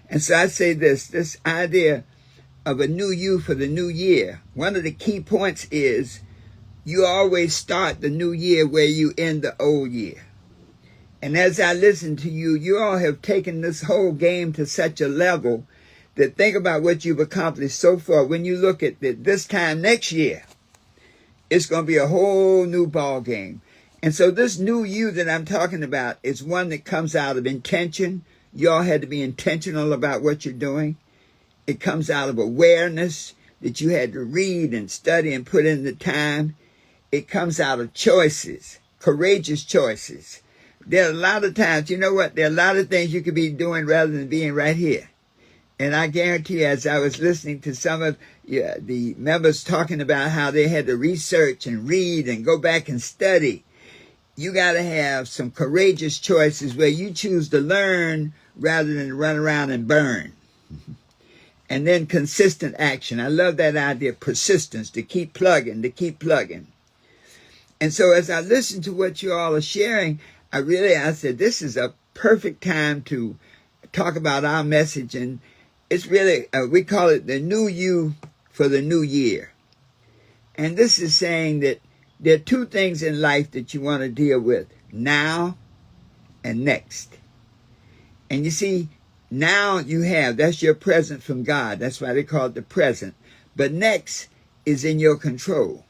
And so I say this idea of a new you for the new year. One of the key points is you always start the new year where you end the old year. And as I listen to you, you all have taken this whole game to such a level that think about what you've accomplished so far. When you look at it this time next year, it's going to be a whole new ball game. And so this new you that I'm talking about is one that comes out of intention. You all had to be intentional about what you're doing. It comes out of awareness that you had to read and study and put in the time. It comes out of choices, courageous choices. There are a lot of times, you know what? There are a lot of things you could be doing rather than being right here. And I guarantee you, as I was listening to some of the members talking about how they had to research and read and go back and study, you got to have some courageous choices where you choose to learn rather than run around and burn. And then consistent action. I love that idea of persistence, to keep plugging, to keep plugging. And so as I listen to what you all are sharing, I said, this is a perfect time to talk about our message. And it's really, we call it the new you for the new year. And this is saying that there are two things in life that you want to deal with, now and next. And you see, now that's your present from God. That's why they call it the present. But next is in your control.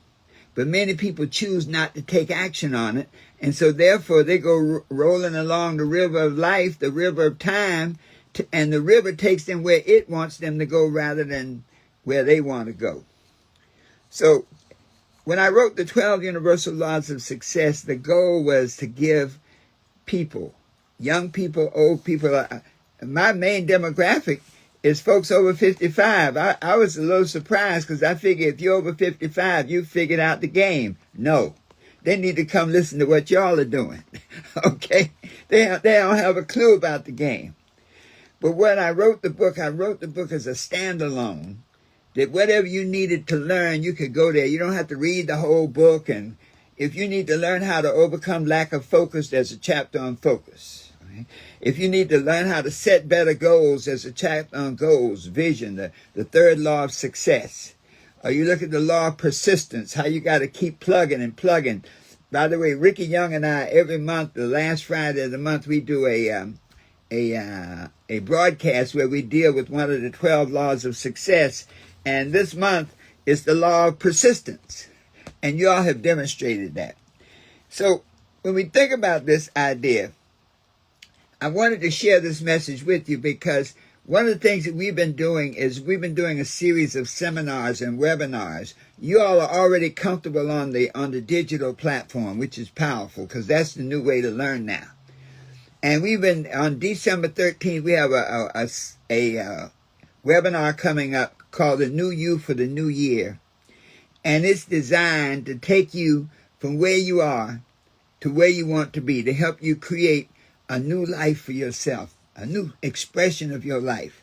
But many people choose not to take action on it. And so therefore they go rolling along the river of life, the river of time, and the river takes them where it wants them to go rather than where they want to go. So when I wrote the 12 Universal Laws of Success, the goal was to give people, young people, old people, my main demographic is folks over 55. I was a little surprised because I figured if you're over 55, you figured out the game. No. They need to come listen to what y'all are doing. Okay? They don't have a clue about the game. But when I wrote the book as a standalone, that whatever you needed to learn, you could go there. You don't have to read the whole book. And if you need to learn how to overcome lack of focus, there's a chapter on focus. Right? If you need to learn how to set better goals, there's a chapter on goals, vision, the third law of success. Or you look at the law of persistence, how you got to keep plugging and plugging. By the way, Ricky Young and I, every month, the last Friday of the month, we do a broadcast where we deal with one of the 12 laws of success. And this month is the law of persistence. And you all have demonstrated that. So when we think about this idea, I wanted to share this message with you because one of the things that we've been doing is we've been doing a series of seminars and webinars. You all are already comfortable on the digital platform, which is powerful because that's the new way to learn now. And we've been on December 13th, we have a webinar coming up called The New You for the New Year. And it's designed to take you from where you are to where you want to be, to help you create a new life for yourself, a new expression of your life.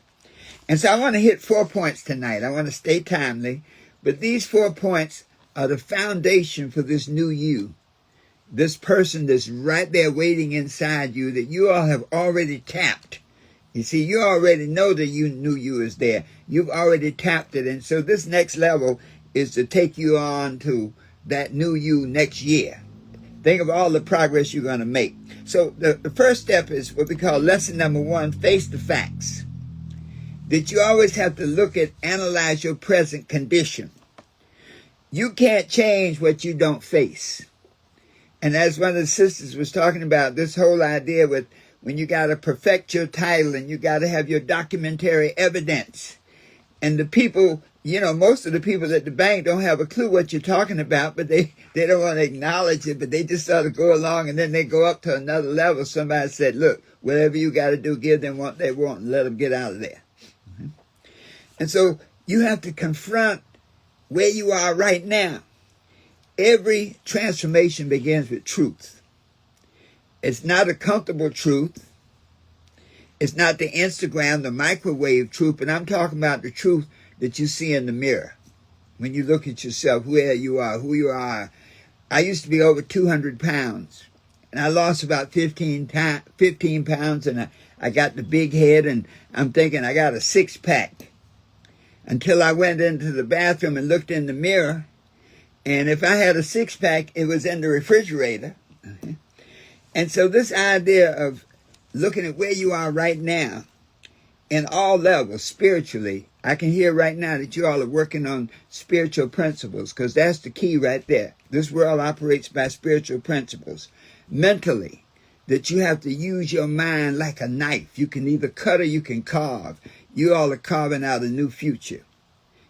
And so I want to hit 4 points tonight. I want to stay timely, but these 4 points are the foundation for this new you, this person that's right there waiting inside you that you all have already tapped. You see, you already know that you knew you is there. You've already tapped it. And so this next level is to take you on to that new you next year. Think of all the progress you're going to make. So the first step is what we call lesson number 1, face the facts. That you always have to analyze your present condition. You can't change what you don't face. And as one of the sisters was talking about, this whole idea with when you got to perfect your title and you got to have your documentary evidence. And the people, most of the people at the bank don't have a clue what you're talking about, but they don't want to acknowledge it, but they just sort of go along and then they go up to another level. Somebody said, look, whatever you got to do, give them what they want and let them get out of there. Mm-hmm. And so you have to confront where you are right now. Every transformation begins with truth. It's not a comfortable truth. It's not the Instagram, the microwave truth, but I'm talking about the truth that you see in the mirror. When you look at yourself, where you are, who you are. I used to be over 200 pounds, and I lost about 15 pounds, and I got the big head, and I'm thinking I got a six-pack. Until I went into the bathroom and looked in the mirror, and if I had a six-pack, it was in the refrigerator. And so this idea of looking at where you are right now, in all levels, spiritually, I can hear right now that you all are working on spiritual principles, because that's the key right there. This world operates by spiritual principles. Mentally, that you have to use your mind like a knife. You can either cut or you can carve. You all are carving out a new future.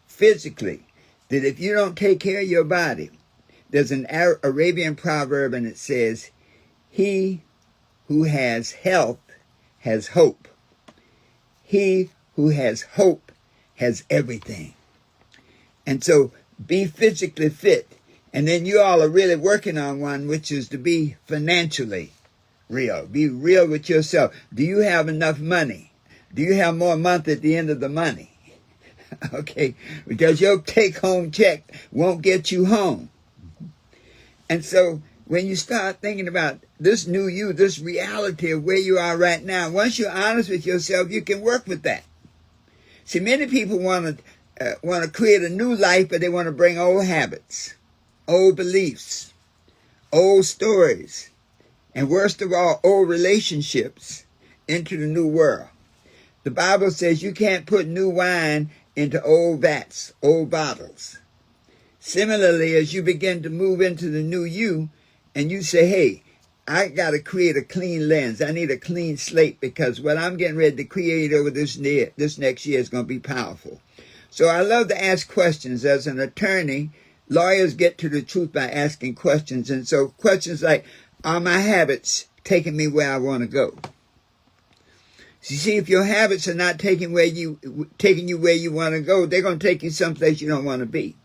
Physically, that if you don't take care of your body, there's an Arabian proverb and it says, he who has health has hope. He who has hope has everything. And so be physically fit. And then you all are really working on one, which is to be financially real. Be real with yourself. Do you have enough money? Do you have more month at the end of the money? Okay, because your take-home check won't get you home. And so when you start thinking about this new you, this reality of where you are right now, once you're honest with yourself, you can work with that. See, many people want to create a new life, but they want to bring old habits, old beliefs, old stories, and worst of all, old relationships into the new world. The Bible says you can't put new wine into old vats, old bottles. Similarly, as you begin to move into the new you, and you say, hey, I got to create a clean lens. I need a clean slate, because what I'm getting ready to create over this next year is going to be powerful. So I love to ask questions. As an attorney, lawyers get to the truth by asking questions. And so questions like, are my habits taking me where I want to go? You see, if your habits are not taking you where you want to go, they're going to take you someplace you don't want to be.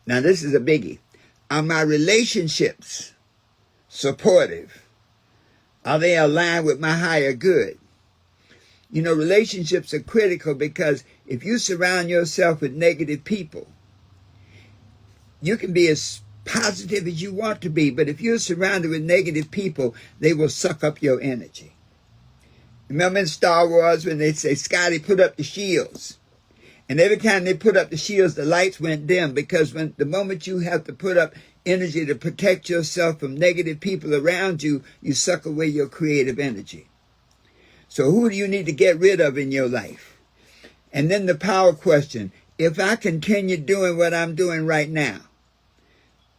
Now, this is a biggie. Are my relationships supportive? Are they aligned with my higher good? You know, relationships are critical, because if you surround yourself with negative people, you can be as positive as you want to be, but if you're surrounded with negative people, they will suck up your energy. Remember in Star Wars when they say, Scotty, put up the shields. And every time they put up the shields, the lights went dim, because the moment you have to put up energy to protect yourself from negative people around you, you suck away your creative energy. So who do you need to get rid of in your life? And then the power question. If I continue doing what I'm doing right now,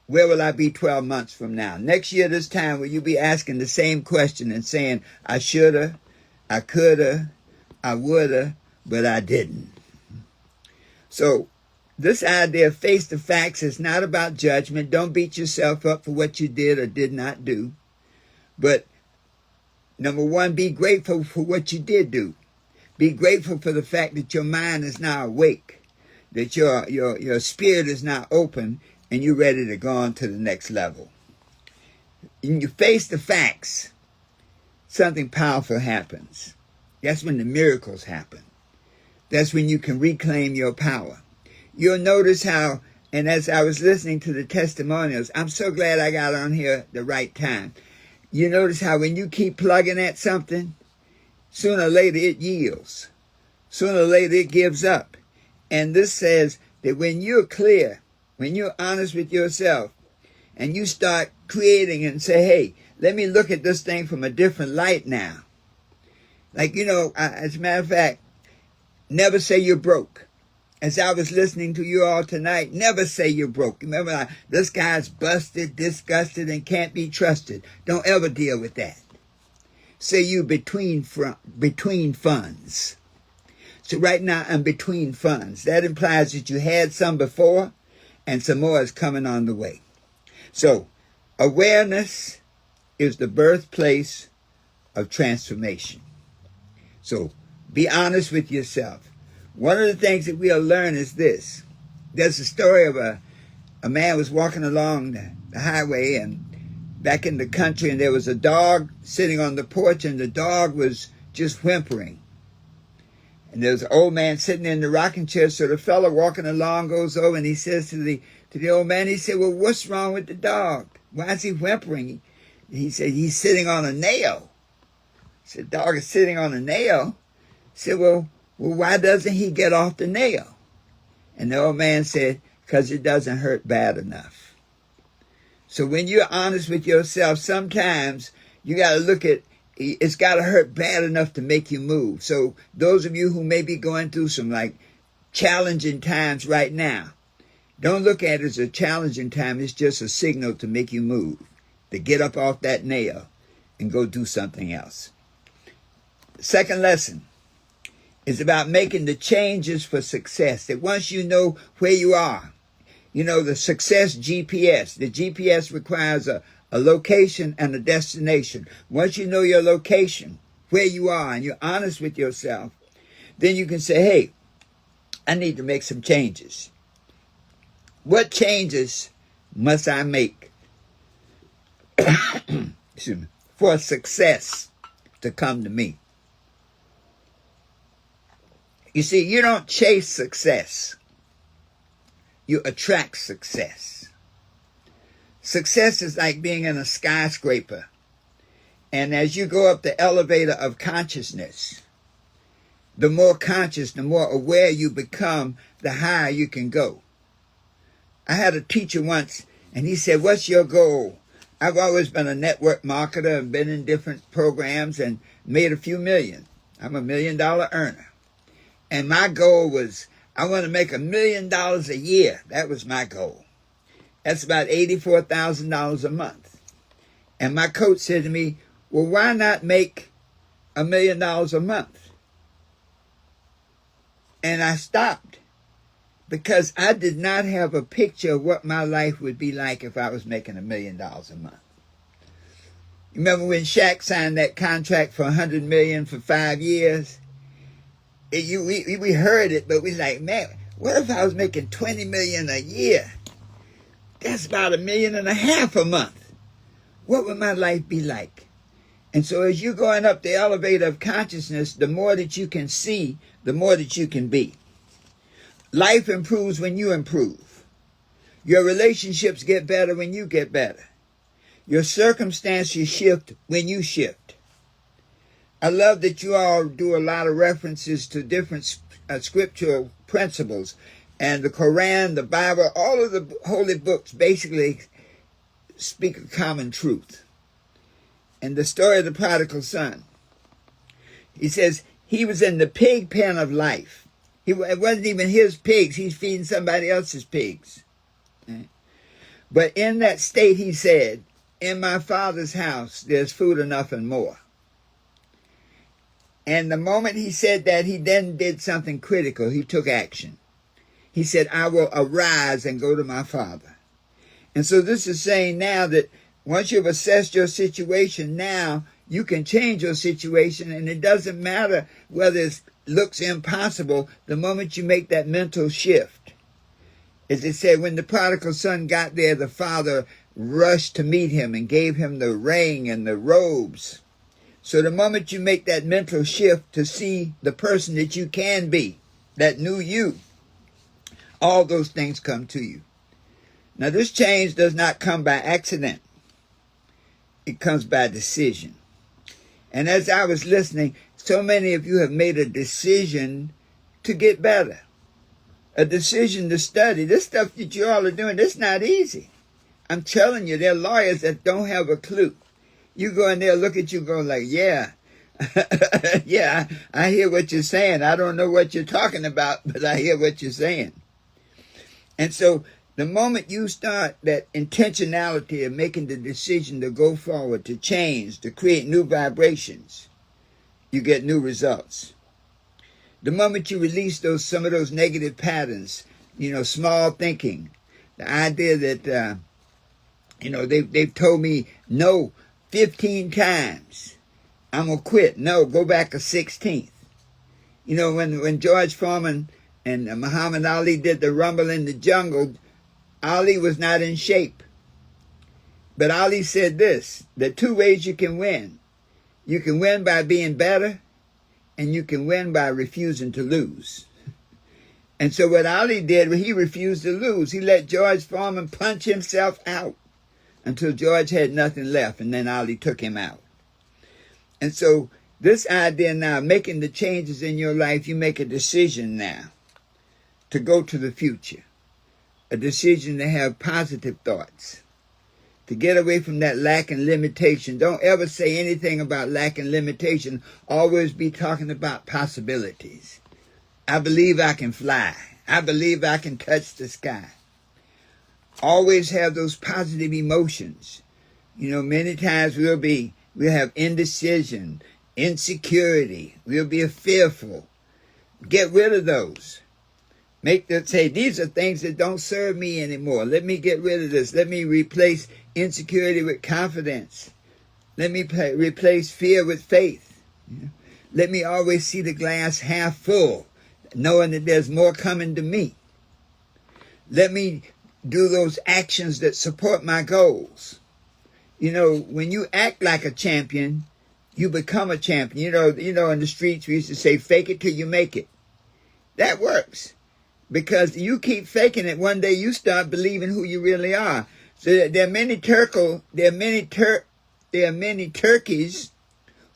where will I be 12 months from now? Next year, this time, will you be asking the same question and saying, I shoulda, I coulda, I woulda, but I didn't? So this idea of face the facts is not about judgment. Don't beat yourself up for what you did or did not do. But number one, be grateful for what you did do. Be grateful for the fact that your mind is now awake, that your spirit is now open, and you're ready to go on to the next level. When you face the facts, something powerful happens. That's when the miracles happen. That's when you can reclaim your power. You'll notice how, and as I was listening to the testimonials, I'm so glad I got on here at the right time. You notice how when you keep plugging at something, sooner or later it yields. Sooner or later it gives up. And this says that when you're clear, when you're honest with yourself, and you start creating and say, hey, let me look at this thing from a different light now. Like, as a matter of fact, never say you're broke. As I was listening to you all tonight, never say you're broke. Remember, this guy's busted, disgusted, and can't be trusted. Don't ever deal with that. Say you between funds. So right now, I'm between funds. That implies that you had some before, and some more is coming on the way. So, awareness is the birthplace of transformation. So, be honest with yourself. One of the things that we'll learn is this. There's a story of a man was walking along the highway and back in the country, and there was a dog sitting on the porch, and the dog was just whimpering. And there was an old man sitting in the rocking chair, so the fellow walking along goes over and he says to the old man, he said, well, what's wrong with the dog? Why is he whimpering? He said, he's sitting on a nail. Said, dog is sitting on a nail. Said, well, why doesn't he get off the nail? And the old man said, because it doesn't hurt bad enough. So when you're honest with yourself, sometimes you got to look at, it's got to hurt bad enough to make you move. So those of you who may be going through some like challenging times right now, don't look at it as a challenging time. It's just a signal to make you move, to get up off that nail and go do something else. The second lesson is about making the changes for success. That once you know where you are, you know, the success GPS. The GPS requires a location and a destination. Once you know your location, where you are, and you're honest with yourself, then you can say, hey, I need to make some changes. What changes must I make excuse me, for success to come to me? You see, you don't chase success. You attract success. Success is like being in a skyscraper. And as you go up the elevator of consciousness, the more conscious, the more aware you become, the higher you can go. I had a teacher once, and he said, what's your goal? I've always been a network marketer and been in different programs and made a few million. I'm $1 million earner. And my goal was, I want to make $1 million a year. That was my goal. That's about $84,000 a month. And my coach said to me, well, why not make $1 million a month? And I stopped because I did not have a picture of what my life would be like if I was making $1 million a month. Remember when Shaq signed that contract for $100 million for 5 years? We heard it, but we like, man, what if I was making $20 million a year? That's about $1.5 million a month. What would my life be like? And so as you're going up the elevator of consciousness, the more that you can see, the more that you can be. Life improves when you improve. Your relationships get better when you get better. Your circumstances shift when you shift. I love that you all do a lot of references to different scriptural principles. And the Quran, the Bible, all of the holy books basically speak a common truth. And the story of the prodigal son, he says he was in the pig pen of life. It wasn't even his pigs. He's feeding somebody else's pigs. Right? But in that state, he said, in my father's house, there's food enough and more. And the moment he said that, he then did something critical. He took action. He said, I will arise and go to my father. And so this is saying now that once you've assessed your situation, now you can change your situation. And it doesn't matter whether it looks impossible the moment you make that mental shift. As it said, when the prodigal son got there, the father rushed to meet him and gave him the ring and the robes. So the moment you make that mental shift to see the person that you can be, that new you, all those things come to you. Now this change does not come by accident. It comes by decision. And as I was listening, so many of you have made a decision to get better. A decision to study. This stuff that you all are doing, it's not easy. I'm telling you, there are lawyers that don't have a clue. You go in there, look at you, go like, yeah, yeah, I hear what you're saying. I don't know what you're talking about, but I hear what you're saying. And so the moment you start that intentionality of making the decision to go forward, to change, to create new vibrations, you get new results. The moment you release some of those negative patterns, small thinking, the idea that, they've told me no 15 times. I'm going to quit. No, go back a 16th. When George Foreman and Muhammad Ali did the Rumble in the Jungle, Ali was not in shape. But Ali said this, there are two ways you can win. You can win by being better, and you can win by refusing to lose. And so what Ali did, he refused to lose. He let George Foreman punch himself out until George had nothing left, and then Ali took him out. And so This idea now, making the changes in your life, you make a decision now to go to the future. A decision to have positive thoughts. To get away from that lack and limitation. Don't ever say anything about lack and limitation. Always be talking about possibilities. I believe I can fly. I believe I can touch the sky. Always have those positive emotions. You know, many times we'll have indecision, insecurity. We'll be fearful. Get rid of those. Say, these are things that don't serve me anymore. Let me get rid of this. Let me replace insecurity with confidence. Let me replace fear with faith. Let me always see the glass half full, knowing that there's more coming to me. Let me do those actions that support my goals. You know, when you act like a champion, you become a champion. You know, in the streets we used to say, fake it till you make it. That works. Because you keep faking it, one day you start believing who you really are. So there are many turkeys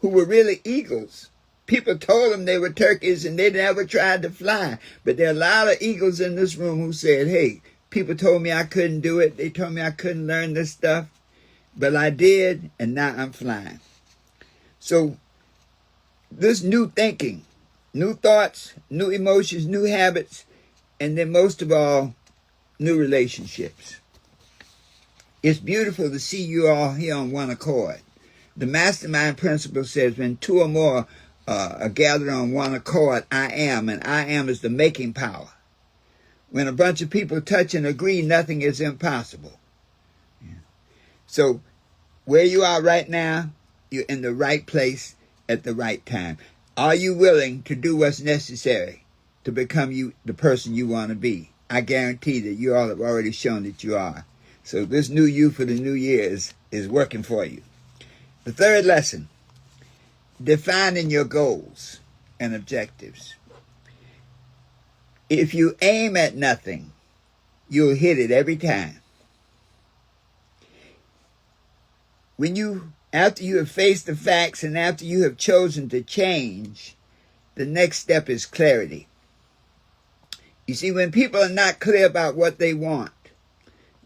who were really eagles. People told them they were turkeys and they never tried to fly. But there are a lot of eagles in this room who said, hey, people told me I couldn't do it. They told me I couldn't learn this stuff. But I did, and now I'm flying. So this new thinking, new thoughts, new emotions, new habits, and then most of all, new relationships. It's beautiful to see you all here on one accord. The mastermind principle says when two or more are gathered on one accord, I am, and I am is the making power. When a bunch of people touch and agree, nothing is impossible. So where you are right now, you're in the right place at the right time. Are you willing to do what's necessary to become the person you want to be? I guarantee that you all have already shown that you are. So this new you for the new year is working for you. The third lesson, defining your goals and objectives. If you aim at nothing, you'll hit it every time. After you have faced the facts and after you have chosen to change, the next step is clarity. You see, when people are not clear about what they want,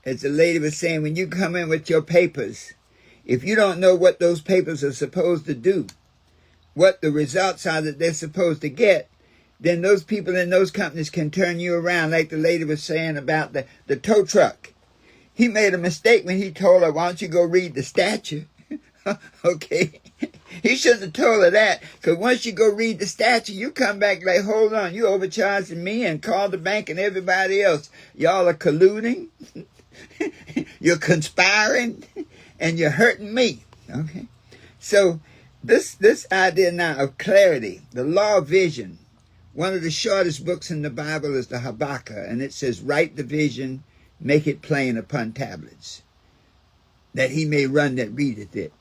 as the lady was saying, when you come in with your papers, if you don't know what those papers are supposed to do, what the results are that they're supposed to get, then those people in those companies can turn you around, like the lady was saying about the tow truck. He made a mistake when he told her, why don't you go read the statute? Okay. He shouldn't have told her that, because once you go read the statute, you come back like, hold on, you overcharging me, and call the bank and everybody else. Y'all are colluding, you're conspiring, and you're hurting me. Okay. So this idea now of clarity, the law of vision, one of the shortest books in the Bible is the Habakkuk, and it says, write the vision, make it plain upon tablets, that he may run that readeth it.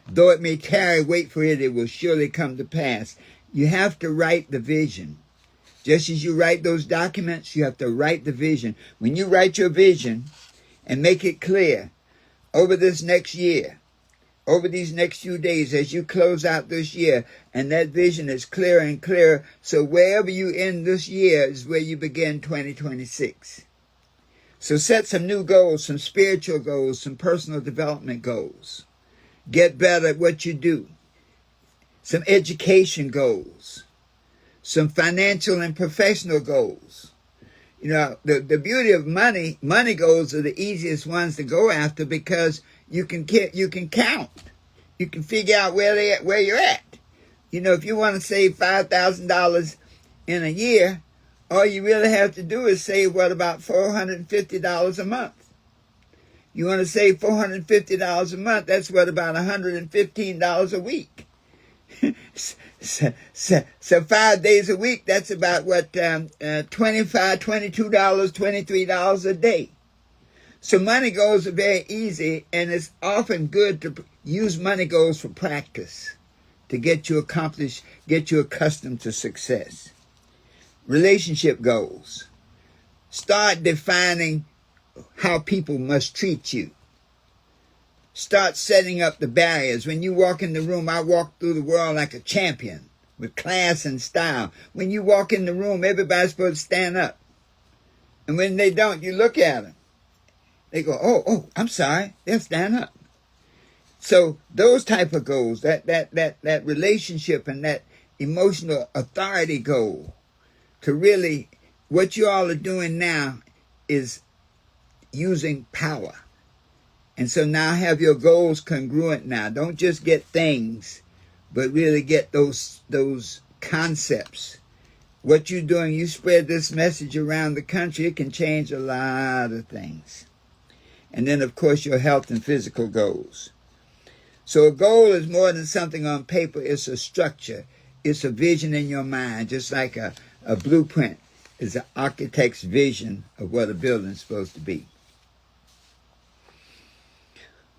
Though it may tarry, wait for it, it will surely come to pass. You have to write the vision. Just as you write those documents, you have to write the vision. When you write your vision and make it clear over this next year, over these next few days as you close out this year, and that vision is clearer and clearer, so wherever you end this year is where you begin 2026. So set some new goals, some spiritual goals, some personal development goals. Get better at what you do. Some education goals. Some financial and professional goals. You know, the beauty of money goals are the easiest ones to go after because you can count. You can figure out where you're at. You know, if you want to save $5,000 in a year, all you really have to do is save, about $450 a month. You want to save $450 a month, that's about $115 a week. So 5 days a week, that's about $25, $22, $23 a day. So money goals are very easy, and it's often good to use money goals for practice to get you accustomed to success. Relationship goals. Start defining how people must treat you. Start setting up the barriers. When you walk in the room, I walk through the world like a champion with class and style. When you walk in the room, everybody's supposed to stand up. And when they don't, you look at them. They go, oh, I'm sorry. They'll stand up. So those type of goals, that relationship and that emotional authority goal, to really, what you all are doing now is using power. And so now have your goals congruent now. Don't just get things, but really get those concepts. What you're doing, you spread this message around the country, it can change a lot of things. And then, of course, your health and physical goals. So a goal is more than something on paper. It's a structure. It's a vision in your mind, just like a blueprint is an architect's vision of what a building's supposed to be.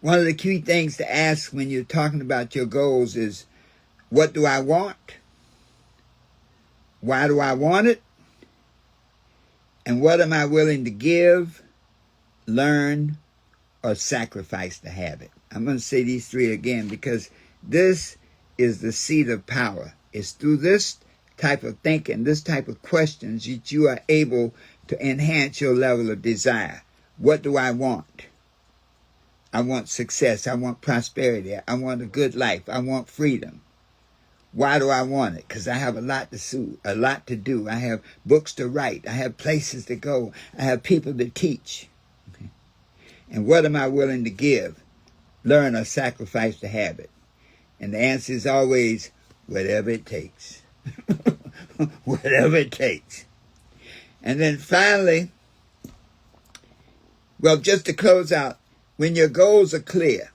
One of the key things to ask when you're talking about your goals is, what do I want? Why do I want it? And what am I willing to give, learn, or sacrifice to have it? I'm going to say these three again because this is the seat of power. It's through this type of thinking, this type of questions, that you are able to enhance your level of desire. What do I want? I want success. I want prosperity. I want a good life. I want freedom. Why do I want it? Because I have a lot to do. I have books to write. I have places to go. I have people to teach. Okay. And what am I willing to give, learn, or sacrifice to have it? And the answer is always, whatever it takes. Whatever it takes. And then finally, well, just to close out, when your goals are clear,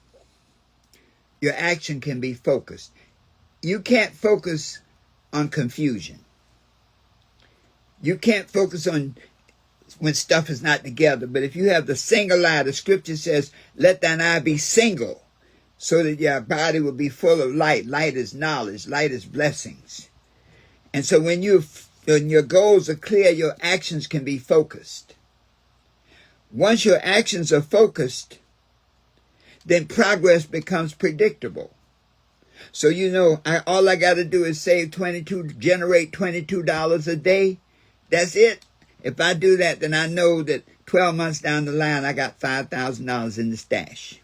your action can be focused. You can't focus on confusion. You can't focus on when stuff is not together. But if you have the single eye, the scripture says, let thine eye be single, so that your body will be full of light. Light is knowledge. Light is blessings. And so when your goals are clear, your actions can be focused. Once your actions are focused, then progress becomes predictable. So all I got to do is generate $22 a day. That's it. If I do that, then I know that 12 months down the line, I got $5,000 in the stash.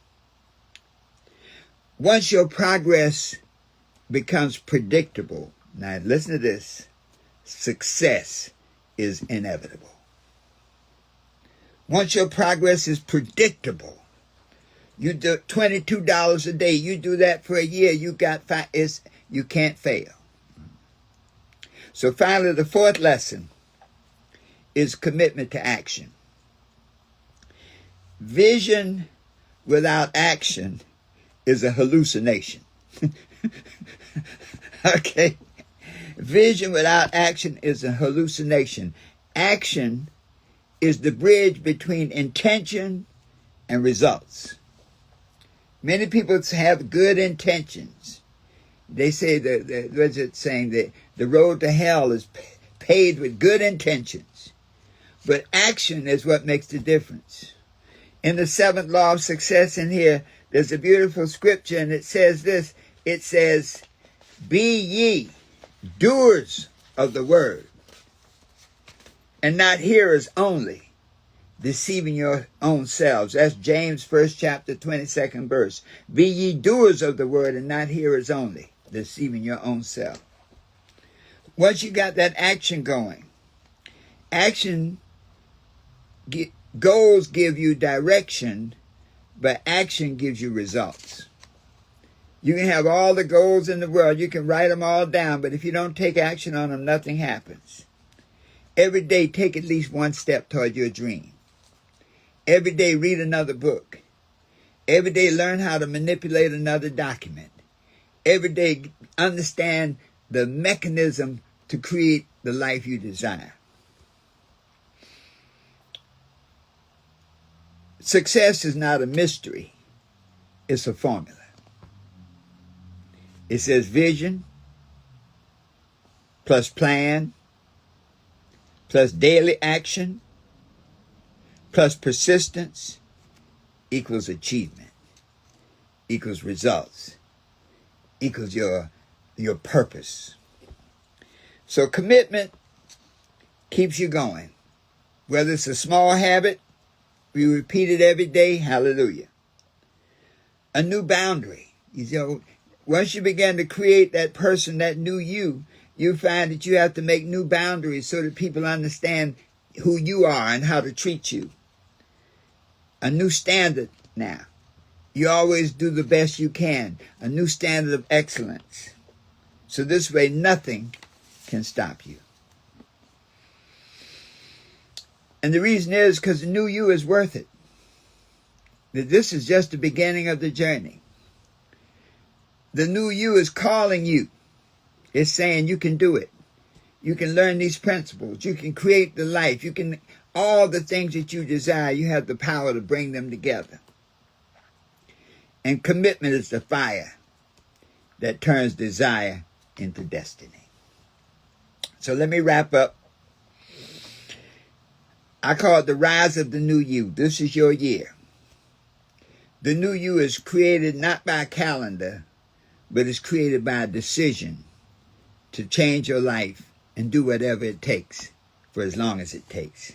Once your progress becomes predictable, now listen to this, success is inevitable. Once your progress is predictable, you do $22 a day. You do that for a year. You can't fail. So finally, the fourth lesson is commitment to action. Vision without action is a hallucination. Okay? Vision without action is a hallucination. Action is the bridge between intention and results. Many people have good intentions. They say what's it saying? The road to hell is paved with good intentions. But action is what makes the difference. In the seventh law of success in here, there's a beautiful scripture, and it says this. It says, be ye doers of the word, and not hearers only, deceiving your own selves. That's James 1st chapter 22nd verse. Be ye doers of the word and not hearers only, deceiving your own self. Once you got that action going, goals give you direction, but action gives you results. You can have all the goals in the world. You can write them all down, but if you don't take action on them, nothing happens. Every day, take at least one step toward your dream. Every day, read another book. Every day, learn how to manipulate another document. Every day, understand the mechanism to create the life you desire. Success is not a mystery. It's a formula. It says vision plus plan plus daily action plus persistence equals achievement. equals results, equals your purpose. So commitment keeps you going. Whether it's a small habit, you repeat it every day, hallelujah. A new boundary. Once you begin to create that person, that new you find that you have to make new boundaries so that people understand who you are and how to treat you. A new standard now. You always do the best you can. A new standard of excellence. So this way, nothing can stop you. And the reason is because the new you is worth it. That this is just the beginning of the journey. The new you is calling you. It's saying you can do it. You can learn these principles. You can create the life. You can, all the things that you desire, you have the power to bring them together. And commitment is the fire that turns desire into destiny. So let me wrap up. I call it the rise of the new you. This is your year. The new you is created not by a calendar, but it's created by a decision to change your life and do whatever it takes for as long as it takes.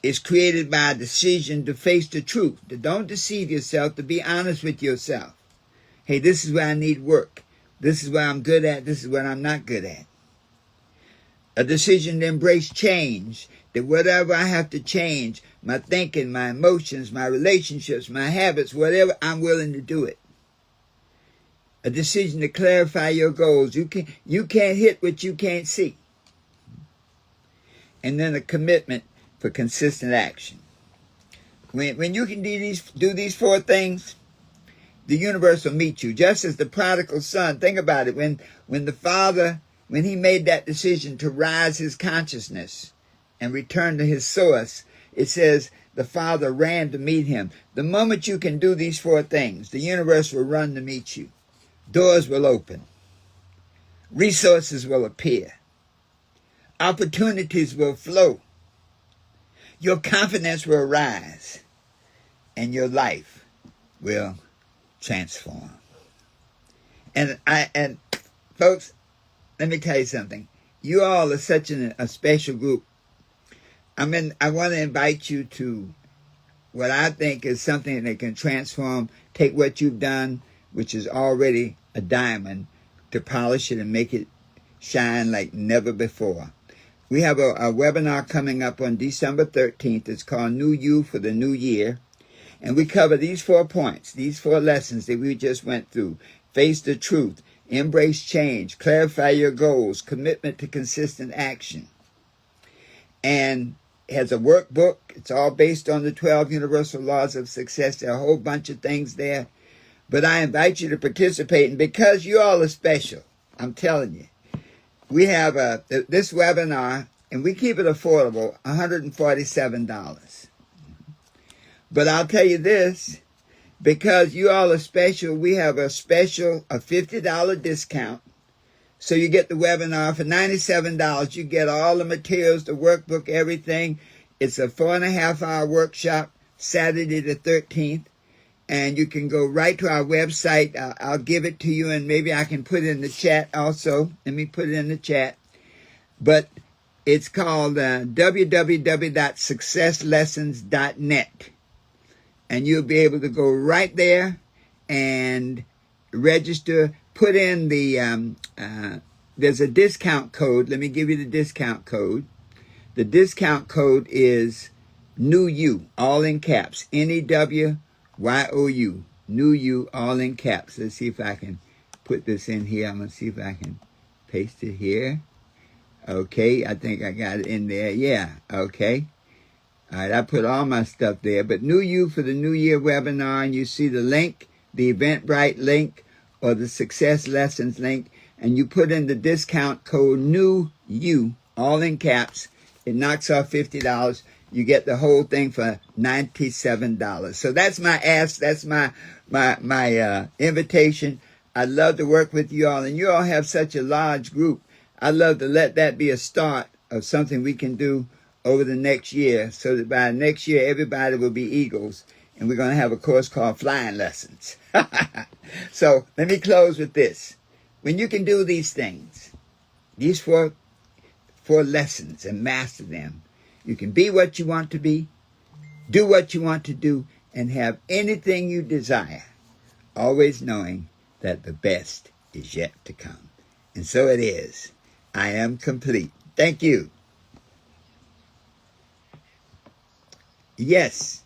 It's created by a decision to face the truth, to don't deceive yourself, to be honest with yourself. Hey, this is where I need work. This is what I'm good at. This is what I'm not good at. A decision to embrace change, that whatever I have to change, my thinking, my emotions, my relationships, my habits, whatever, I'm willing to do it. A decision to clarify your goals. You can't hit what you can't see. And then a commitment for consistent action. When you can do these four things, the universe will meet you. Just as the prodigal son, think about it, when the father, when he made that decision to rise his consciousness and return to his source, it says the father ran to meet him. The moment you can do these four things, the universe will run to meet you. Doors will open. Resources will appear. Opportunities will flow. Your confidence will rise. And your life will transform. And folks, let me tell you something. You all are such a special group. I want to invite you to what I think is something that can transform, take what you've done, which is already a diamond, to polish it and make it shine like never before. We have a webinar coming up on December 13th. It's called New You for the New Year. And we cover these 4 points, these 4 lessons that we just went through. Face the truth, embrace change, clarify your goals, commitment to consistent action. And it has a workbook. It's all based on the 12 universal laws of success. There are a whole bunch of things there. But I invite you to participate. And because you all are special, I'm telling you, we have this webinar, and we keep it affordable, $147. But I'll tell you this, because you all are special, we have a special, a $50 discount. So you get the webinar for $97. You get all the materials, the workbook, everything. It's a 4.5-hour workshop, Saturday the 13th. And you can go right to our website. I'll give it to you, and maybe I can put it in the chat also. Let me put it in the chat. But it's called www.successlessons.net. And you'll be able to go right there and register. Put in the, there's a discount code. Let me give you the discount code. The discount code is New You, all in caps, NEWYOU, New You, all in caps. Let's see if I can put this in here. I'm going to see if I can paste it here. Okay, I think I got it in there. Yeah, okay. All right, I put all my stuff there. But New You for the New Year webinar, and you see the link, the Eventbrite link, or the Success Lessons link, and you put in the discount code New You, all in caps. It knocks off $50. You get the whole thing for $97. So that's my ask. That's my invitation. I'd love to work with you all, and you all have such a large group. I'd love to let that be a start of something we can do over the next year, so that by next year everybody will be eagles, And we're going to have a course called Flying Lessons. So let me close with this. When you can do these things, these four lessons, and master them, you can be what you want to be, do what you want to do, and have anything you desire, always knowing that the best is yet to come. And so it is. I am complete. Thank you. Yes.